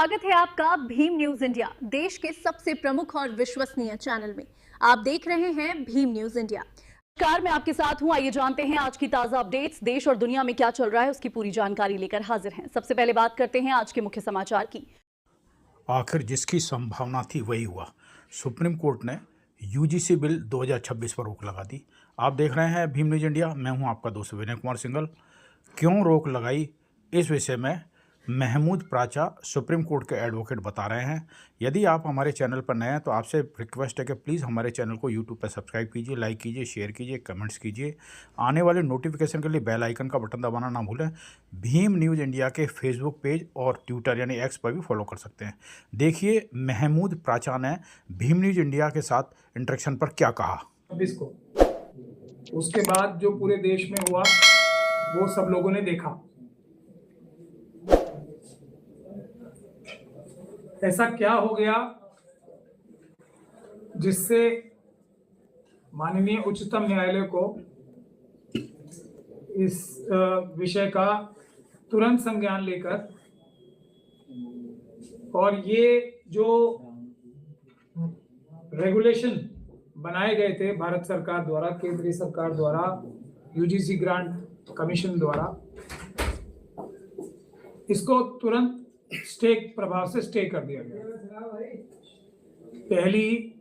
स्वागत है आपका भीम न्यूज इंडिया, देश के सबसे प्रमुख और विश्वसनीय चैनल में। आप देख रहे हैं भीम न्यूज इंडिया। नमस्कार, मैं आपके साथ हूं। आइए जानते हैं आज की ताजा अपडेट्स। देश और दुनिया में क्या चल रहा है उसकी पूरी जानकारी लेकर हाजिर हैं। सबसे पहले बात करते हैं आज के मुख्य समाचार की। आखिर जिसकी संभावना थी वही हुआ। सुप्रीम कोर्ट ने यूजीसी बिल 2026 पर रोक लगा दी। आप देख रहे हैं भीम न्यूज इंडिया, मैं हूं आपका दोस्त विनय कुमार सिंघल। क्यों रोक लगाई, इस विषय में महमूद प्राचा सुप्रीम कोर्ट के एडवोकेट बता रहे हैं। यदि आप हमारे चैनल पर नए हैं तो आपसे रिक्वेस्ट है कि प्लीज़ हमारे चैनल को यूट्यूब पर सब्सक्राइब कीजिए, लाइक कीजिए, शेयर कीजिए, कमेंट्स कीजिए। आने वाले नोटिफिकेशन के लिए बेल आइकन का बटन दबाना ना भूलें। भीम न्यूज़ इंडिया के फेसबुक पेज और ट्विटर यानी एक्स पर भी फॉलो कर सकते हैं। देखिए महमूद प्राचा ने भीम न्यूज़ इंडिया के साथ इंटरेक्शन पर क्या कहा। उसके बाद जो पूरे देश में हुआ वो सब लोगों ने देखा। ऐसा क्या हो गया जिससे माननीय उच्चतम न्यायालय को इस विषय का तुरंत संज्ञान लेकर और ये जो रेगुलेशन बनाए गए थे भारत सरकार द्वारा, केंद्रीय सरकार द्वारा, यूजीसी ग्रांट कमीशन द्वारा, इसको तुरंत स्टे प्रभाव से स्टे कर दिया गया। पहली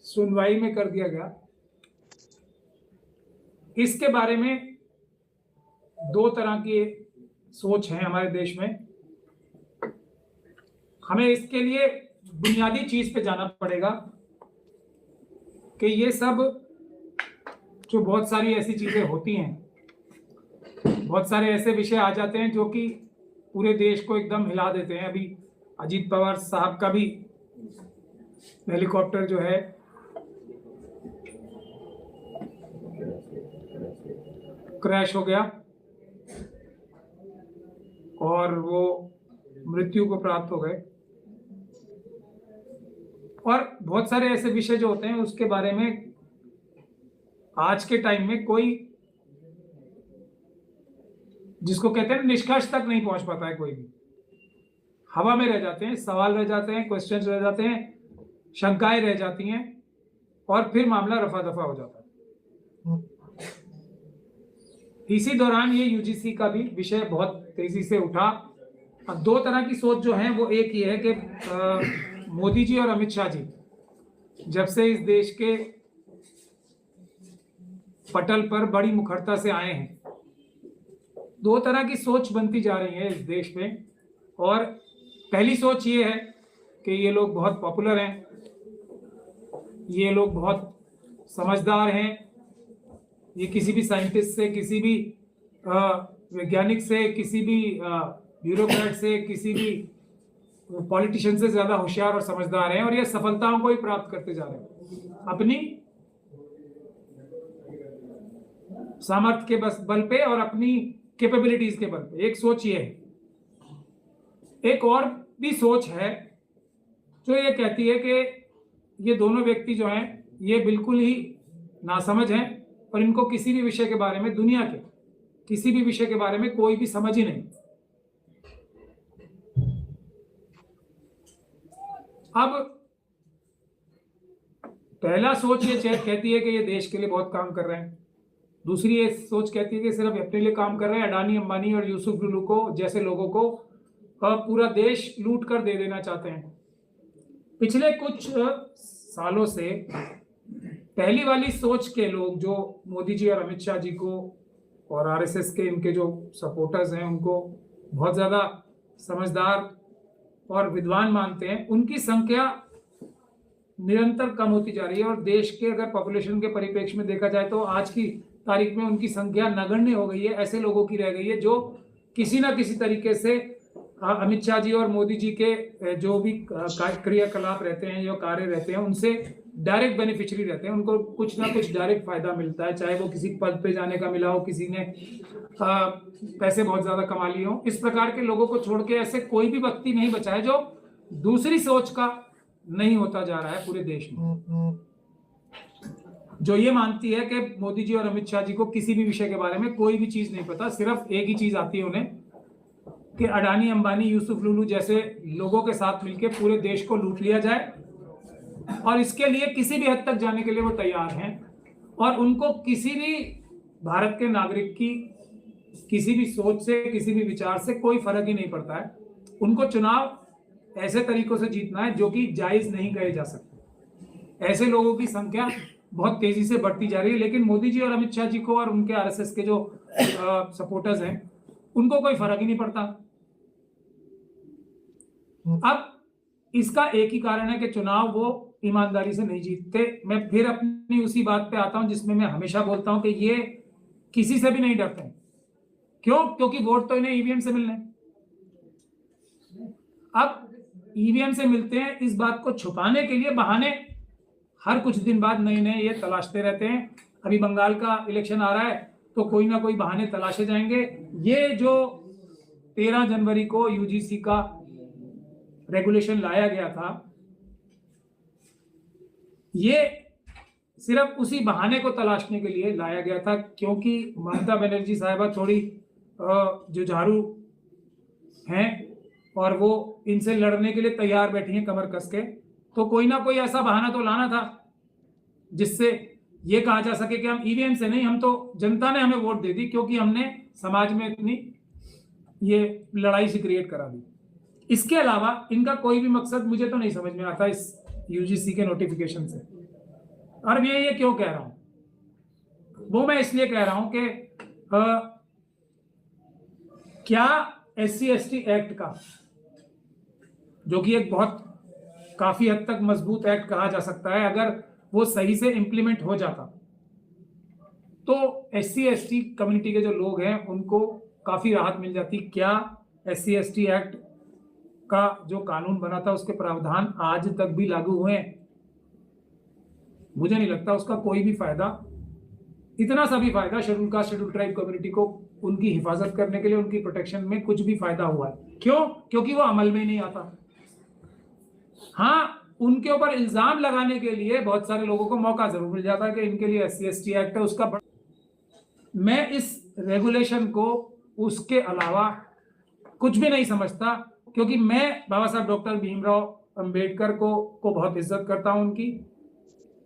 सुनवाई में कर दिया गया। इसके बारे में दो तरह की सोच है हमारे देश में। हमें इसके लिए बुनियादी चीज पे जाना पड़ेगा कि ये सब जो बहुत सारी ऐसी चीजें होती हैं, बहुत सारे ऐसे विषय आ जाते हैं जो कि पूरे देश को एकदम हिला देते हैं। अभी अजीत पवार साहब का भी हेलीकॉप्टर जो है क्रैश हो गया और वो मृत्यु को प्राप्त हो गए। और बहुत सारे ऐसे विषय जो होते हैं उसके बारे में आज के टाइम में कोई, जिसको कहते हैं निष्कर्ष तक नहीं पहुंच पाता है। कोई भी हवा में रह जाते हैं, सवाल रह जाते हैं, क्वेश्चंस रह जाते हैं, शंकाएं रह जाती हैं और फिर मामला रफा दफा हो जाता है। इसी दौरान ये यूजीसी का भी विषय बहुत तेजी से उठा। अब दो तरह की सोच जो है वो एक ही है कि मोदी जी और अमित शाह जी जब से इस देश के पटल पर बड़ी मुखरता से आए हैं, दो तरह की सोच बनती जा रही है इस देश में। और पहली सोच ये है कि ये लोग बहुत पॉपुलर हैं, ये लोग बहुत समझदार हैं, ये किसी भी साइंटिस्ट से, किसी भी वैज्ञानिक से, किसी भी ब्यूरोक्रेट से, किसी भी पॉलिटिशियन से ज्यादा होशियार और समझदार हैं और ये सफलताओं को ही प्राप्त करते जा रहे हैं अपनी सामर्थ्य के बल पे और अपनी कैपेबिलिटीज के बल पे। एक सोच ये है। एक और भी सोच है जो ये कहती है कि ये दोनों व्यक्ति जो हैं ये बिल्कुल ही नासमझ हैं और इनको किसी भी विषय के बारे में, दुनिया के किसी भी विषय के बारे में कोई भी समझ ही नहीं। अब पहला सोच ये कहती है कि ये देश के लिए बहुत काम कर रहे हैं। दूसरी ये सोच कहती है कि सिर्फ अपने लिए काम कर रहे हैं। अडानी, अंबानी और यूसुफ लुलू को जैसे लोगों को पूरा देश लूट कर दे देना चाहते हैं। पिछले कुछ सालों से पहली वाली सोच के लोग जो मोदी जी और अमित शाह जी को और आरएसएस के इनके जो सपोर्टर्स हैं उनको बहुत ज्यादा समझदार और विद्वान मानते हैं, उनकी संख्या निरंतर कम होती जा रही है। और देश के अगर पॉपुलेशन के परिप्रेक्ष्य में देखा जाए तो आज की तारीख में उनकी संख्या नगण्य हो गई है। ऐसे लोगों की रह गई है जो किसी ना किसी तरीके से अमित शाह जी और मोदी जी के जो भी क्रियाकलाप रहते हैं, जो कार्य रहते हैं, उनसे डायरेक्ट बेनिफिशियरी रहते हैं। उनको कुछ ना कुछ डायरेक्ट फायदा मिलता है, चाहे वो किसी पद पे जाने का मिला हो, किसी ने पैसे बहुत ज्यादा कमा लिए हो। इस प्रकार के लोगों को छोड़ के ऐसे कोई भी व्यक्ति नहीं बचा है जो दूसरी सोच का नहीं होता जा रहा है पूरे देश में, जो ये मानती है कि मोदी जी और अमित शाह जी को किसी भी विषय के बारे में कोई भी चीज नहीं पता। सिर्फ एक ही चीज आती है उन्हें कि अडानी अंबानी यूसुफ लुलू जैसे लोगों के साथ मिलकर पूरे देश को लूट लिया जाए, और इसके लिए किसी भी हद तक जाने के लिए वो तैयार हैं। और उनको किसी भी भारत के नागरिक की किसी भी सोच से, किसी भी विचार से कोई फर्क ही नहीं पड़ता है। उनको चुनाव ऐसे तरीकों से जीतना है जो कि जायज नहीं कहे जा सकते। ऐसे लोगों की संख्या बहुत तेजी से बढ़ती जा रही है, लेकिन मोदी जी और अमित शाह जी को और उनके आरएसएस के जो सपोर्टर्स हैं उनको कोई फर्क ही नहीं पड़ता। अब इसका एक ही कारण है कि चुनाव वो ईमानदारी से नहीं जीतते। मैं फिर अपनी उसी बात पे आता हूं जिसमें मैं हमेशा बोलता हूं कि ये किसी से भी नहीं डरते। क्यों? क्योंकि वोट तो इन्हें ईवीएम से मिलने। अब ईवीएम से मिलते हैं, इस बात को छुपाने के लिए बहाने हर कुछ दिन बाद नए नए ये तलाशते रहते हैं। अभी बंगाल का इलेक्शन आ रहा है तो कोई ना कोई बहाने तलाशे जाएंगे। ये जो 13 जनवरी को यूजीसी का रेगुलेशन लाया गया था, ये सिर्फ उसी बहाने को तलाशने के लिए लाया गया था, क्योंकि ममता बनर्जी साहिबा थोड़ी जुझारू हैं और वो इनसे लड़ने के लिए तैयार बैठी हैं कमर कस के। तो कोई ना कोई ऐसा बहाना तो लाना था जिससे ये कहा जा सके कि हम ईवीएम से नहीं, हम तो जनता ने हमें वोट दे दी क्योंकि हमने समाज में इतनी ये लड़ाई सी क्रिएट करा दी। इसके अलावा इनका कोई भी मकसद मुझे तो नहीं समझ में आता इस यूजीसी के नोटिफिकेशन से। और मैं ये क्यों कह रहा हूं, वो मैं इसलिए कह रहा हूं कि क्या SC/ST एक्ट का, जो कि एक बहुत काफी हद तक मजबूत एक्ट कहा जा सकता है, अगर वो सही से इंप्लीमेंट हो जाता तो SC/ST कम्युनिटी के जो लोग हैं उनको काफी राहत मिल जाती। क्या SC/ST एक्ट का जो कानून बना था उसके प्रावधान आज तक भी लागू हुए हैं? मुझे नहीं लगता उसका कोई भी फायदा, इतना सा भी फायदा schedule caste schedule tribe community को उनकी हिफाजत करने के लिए, उनकी प्रोटेक्शन में कुछ भी फायदा हुआ है। क्यों? क्योंकि वो अमल में नहीं आता। हाँ, उनके ऊपर इल्जाम लगाने के लिए बहुत सारे लोगों को मौका जरूर मिल जाता है कि इनके लिए SC/ST एक्ट है उसका। मैं इस रेगुलेशन को उसके अलावा कुछ भी नहीं समझता, क्योंकि मैं बाबा साहब डॉक्टर भीमराव अंबेडकर को बहुत इज्जत करता हूं उनकी।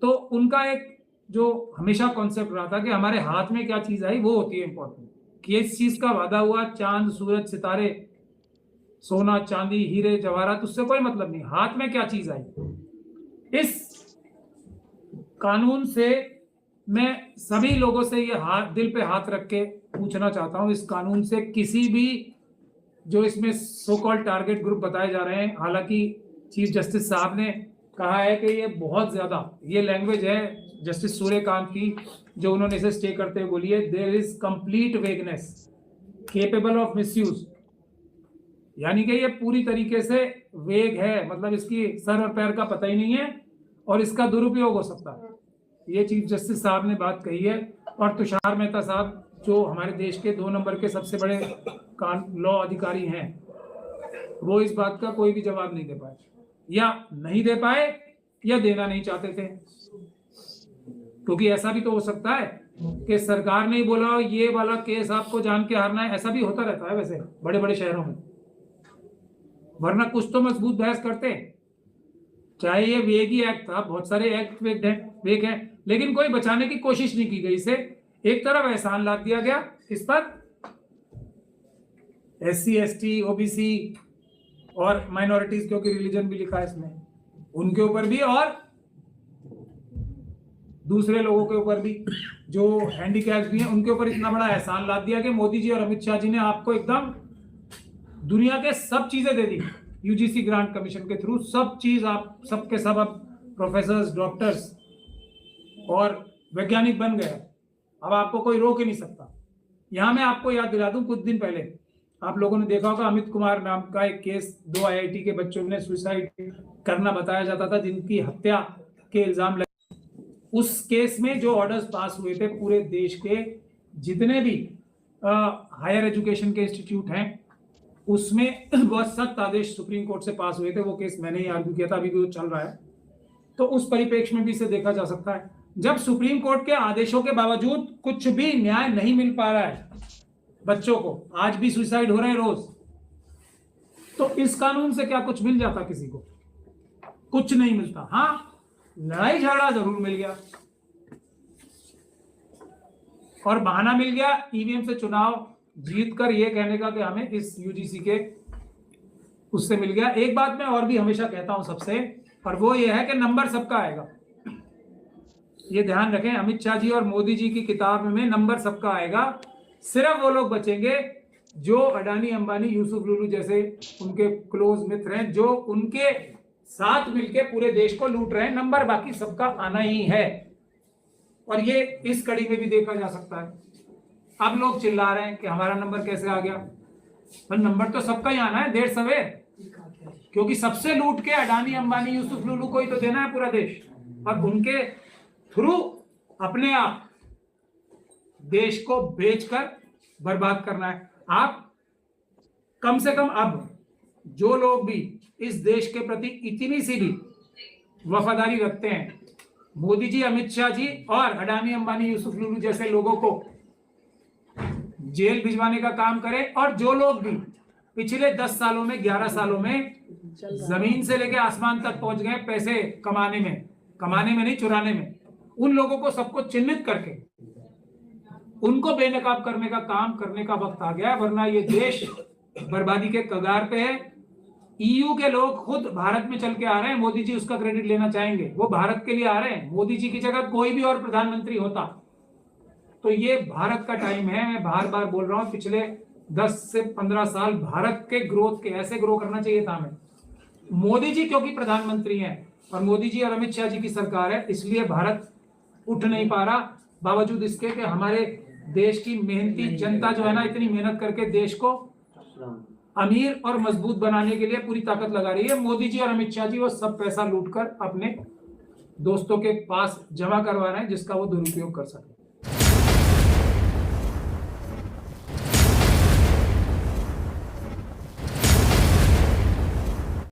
तो उनका एक जो हमेशा कॉन्सेप्ट रहा था कि हमारे हाथ में क्या चीज आई वो होती है इंपॉर्टेंट, कि इस चीज का वादा हुआ, चांद सूरज सितारे सोना चांदी हीरे जवाहरात, उससे कोई मतलब नहीं, हाथ में क्या चीज आई। इस कानून से मैं सभी लोगों से ये हाथ दिल पे हाथ रख के पूछना चाहता हूं, इस कानून से किसी भी जो इसमें सो कॉल्ड टारगेट ग्रुप बताए जा रहे हैं, हालांकि चीफ जस्टिस साहब ने कहा है कि ये बहुत ज्यादा, ये लैंग्वेज है जस्टिस सूर्यकांत की जो उन्होंने इसे स्टे करते हुए बोली है, there is complete vagueness capable of misuse, यानी कि ये पूरी तरीके से वेग है, मतलब इसकी सर और पैर का पता ही नहीं है और इसका दुरुपयोग हो सकता है। ये चीफ जस्टिस साहब ने बात कही है। और तुषार मेहता साहब जो हमारे देश के 2 नंबर के सबसे बड़े लॉ अधिकारी हैं, वो इस बात का कोई भी जवाब नहीं दे पाए, या नहीं दे पाए या देना नहीं चाहते थे। क्योंकि ऐसा भी तो हो सकता है कि सरकार ने ही बोला ये वाला केस आपको जान के हारना है, ऐसा भी होता रहता है वैसे बड़े बड़े शहरों में, वरना कुछ तो मजबूत बहस करते। चाहे ये वेगी एक्ट था, बहुत सारे एक्ट वेग है, लेकिन कोई बचाने की कोशिश नहीं की गई इसे। एक तरफ एहसान लाद दिया गया इस पर, SC/ST OBC और माइनॉरिटीज, क्योंकि रिलीजन भी लिखा है इसमें, उनके ऊपर भी और दूसरे लोगों के ऊपर भी जो हैंडीकैप्स भी हैं उनके ऊपर इतना बड़ा एहसान लाद दिया कि मोदी जी और अमित शाह जी ने आपको एकदम दुनिया के सब चीजें दे दी यूजीसी ग्रांट कमीशन के थ्रू। सब चीज आप सबके सब अब प्रोफेसर्स, डॉक्टर्स और वैज्ञानिक बन गए। अब आपको कोई रोक ही नहीं सकता। यहां मैं आपको याद दिला दूं, कुछ दिन पहले आप लोगों ने देखा होगा अमित कुमार नाम का एक केस, 2 IIT के बच्चों ने सुसाइड करना बताया जाता था, जिनकी हत्या के इल्जाम लगे। उस केस में जो ऑर्डर्स पास हुए थे पूरे देश के जितने भी हायर एजुकेशन के इंस्टीट्यूट हैं, उसमें बहुत सख्त आदेश सुप्रीम कोर्ट से पास हुए थे। वो केस मैंने ही आर्ग्यू किया था, अभी भी वो चल रहा है। तो उस परिप्रेक्ष्य में भी इसे देखा जा सकता है। जब सुप्रीम कोर्ट के आदेशों के बावजूद कुछ भी न्याय नहीं मिल पा रहा है बच्चों को, आज भी सुसाइड हो रहे हैं रोज, तो इस कानून से क्या कुछ मिल जाता किसी को? कुछ नहीं मिलता। हाँ, लड़ाई झगड़ा जरूर मिल गया और बहाना मिल गया ईवीएम से चुनाव जीतकर ये कहने का कि हमें इस यूजीसी के उससे मिल गया। एक बात मैं और भी हमेशा कहता हूं सबसे, और वो ये है कि नंबर सबका आएगा। ये ध्यान रखें, अमित शाह जी और मोदी जी की किताब में नंबर सबका आएगा। सिर्फ वो लोग बचेंगे जो अडानी अंबानी यूसुफ लुलू जैसे उनके क्लोज मित्र हैं, जो उनके साथ मिलके पूरे देश को लूट रहे हैं। नंबर बाकी सबका आना ही है और ये इस कड़ी में भी देखा जा सकता है। अब लोग चिल्ला रहे हैं कि हमारा नंबर कैसे आ गया, पर नंबर तो सबका ही आना है देर सवेर, क्योंकि सबसे लूट के अडानी अंबानी यूसुफ लुलू को ही तो देना है पूरा देश, और उनके थ्रू अपने आप देश को बेचकर बर्बाद करना है। आप कम से कम अब जो लोग भी इस देश के प्रति इतनी सी भी वफादारी रखते हैं, मोदी जी, अमित शाह जी और अडानी अंबानी यूसुफ लुलू जैसे लोगों को जेल भिजवाने का काम करें, और जो लोग भी पिछले 10 सालों में 11 सालों में जमीन से लेकर आसमान तक पहुंच गए पैसे कमाने में नहीं चुराने में, उन लोगों को सबको चिन्हित करके उनको बेनकाब करने का काम करने का वक्त आ गया, वरना ये देश बर्बादी के कगार पे है। ईयू के लोग खुद भारत में चल के आ रहे हैं, मोदी जी उसका क्रेडिट लेना चाहेंगे, वो भारत के लिए आ रहे हैं। मोदी जी की जगह कोई भी और प्रधानमंत्री होता तो ये भारत का टाइम है। मैं बार बार बोल रहा हूं, पिछले 10 से 15 साल भारत के ग्रोथ के ऐसे ग्रो करना चाहिए था हमें। मोदी जी क्योंकि प्रधानमंत्री हैं और मोदी जी और अमित शाह जी की सरकार है, इसलिए भारत उठ नहीं पा रहा, बावजूद इसके कि हमारे देश की मेहनती जनता जो है ना, इतनी मेहनत करके देश को अमीर और मजबूत बनाने के लिए पूरी ताकत लगा रही है। मोदी जी और अमित शाह जी वो सब पैसा लूटकर अपने दोस्तों के पास जमा करवा रहे हैं, जिसका वो दुरुपयोग कर सके।